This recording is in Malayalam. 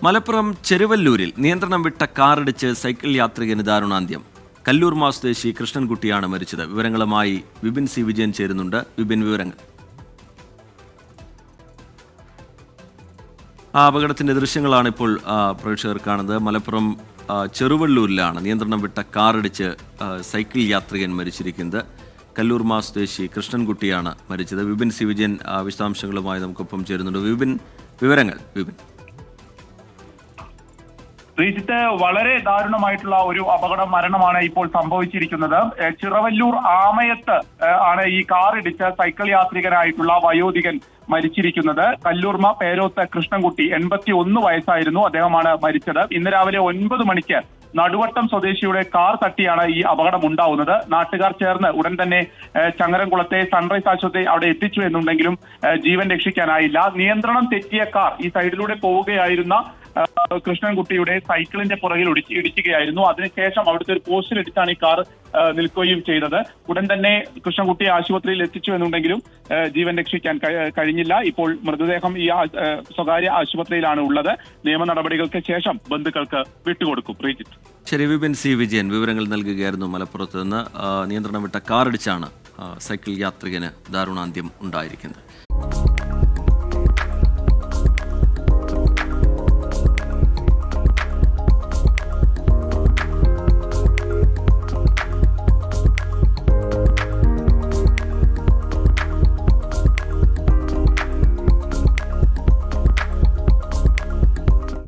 മലപ്പുറം ചെരുവല്ലൂരിൽ നിയന്ത്രണം വിട്ട കാറിടിച്ച് സൈക്കിൾ യാത്രികന് ദാരുണാന്ത്യം. കല്ലൂർമാ സ്വദേശി കൃഷ്ണൻകുട്ടിയാണ് മരിച്ചത്. വിവരങ്ങളുമായി വിപിൻ സി വിജയൻ ചേരുന്നുണ്ട്. വിപിൻ, വിവരങ്ങൾ. ആ അപകടത്തിന്റെ ദൃശ്യങ്ങളാണ് ഇപ്പോൾ പ്രേക്ഷകർ കാണുന്നത്. മലപ്പുറം ചെറുവള്ളൂരിലാണ് നിയന്ത്രണം വിട്ട കാറിടിച്ച് സൈക്കിൾ യാത്രികൻ മരിച്ചിരിക്കുന്നത്. കല്ലൂർമാ സ്വദേശി കൃഷ്ണൻകുട്ടിയാണ് മരിച്ചത്. വിപിൻ സി വിജയൻ വിശദാംശങ്ങളുമായി നമുക്കൊപ്പം ചേരുന്നുണ്ട്. വിപിൻ, വിവരങ്ങൾ. വിപിൻ, ശ്രീജിത്ത്, വളരെ ദാരുണമായിട്ടുള്ള ഒരു അപകട മരണമാണ് ഇപ്പോൾ സംഭവിച്ചിരിക്കുന്നത്. ചിറവല്ലൂർ ആമയത്ത് ആണ് ഈ കാറിടിച്ച് സൈക്കിൾ യാത്രികനായിട്ടുള്ള വയോധികൻ മരിച്ചിരിക്കുന്നത്. കല്ലൂർമ പേരോത്ത് കൃഷ്ണൻകുട്ടി 81 വയസ്സായിരുന്നു. അദ്ദേഹമാണ് മരിച്ചത്. ഇന്ന് രാവിലെ 9 മണിക്ക് നടുവട്ടം സ്വദേശിയുടെ കാർ തട്ടിയാണ് ഈ അപകടം ഉണ്ടാവുന്നത്. നാട്ടുകാർ ചേർന്ന് ഉടൻ തന്നെ ചങ്ങരംകുളത്തെ സൺറൈസ് ആശുപത്രി അവിടെ എത്തിച്ചു എന്നുണ്ടെങ്കിലും ജീവൻ രക്ഷിക്കാനായില്ല. നിയന്ത്രണം തെറ്റിയ കാർ ഈ സൈഡിലൂടെ പോവുകയായിരുന്ന കൃഷ്ണൻകുട്ടിയുടെ സൈക്കിളിന്റെ പുറകിൽ ഇടിക്കുകയായിരുന്നു. അതിനുശേഷം അവിടുത്തെ ഒരു പോസ്റ്റിലിടിച്ചാണ് ഈ കാർ നിൽക്കുകയും ചെയ്തത്. ഉടൻ തന്നെ കൃഷ്ണൻകുട്ടിയെ ആശുപത്രിയിൽ എത്തിച്ചു എന്നുണ്ടെങ്കിലും ജീവൻ രക്ഷിക്കാൻ കഴിഞ്ഞില്ല. ഇപ്പോൾ മൃതദേഹം ഈ സ്വകാര്യ ആശുപത്രിയിലാണ് ഉള്ളത്. നിയമ നടപടികൾക്ക് ശേഷം ബന്ധുക്കൾക്ക് വിട്ടുകൊടുക്കും. പ്രീജിത്ത്. ശരി, വിപിൻ സി വിജയൻ വിവരങ്ങൾ നൽകുകയായിരുന്നു. മലപ്പുറത്ത് നിന്ന് നിയന്ത്രണം വിട്ട കാറിടിച്ചാണ് സൈക്കിൾ യാത്രികന് ദാരുണാന്ത്യം ഉണ്ടായിരിക്കുന്നത്.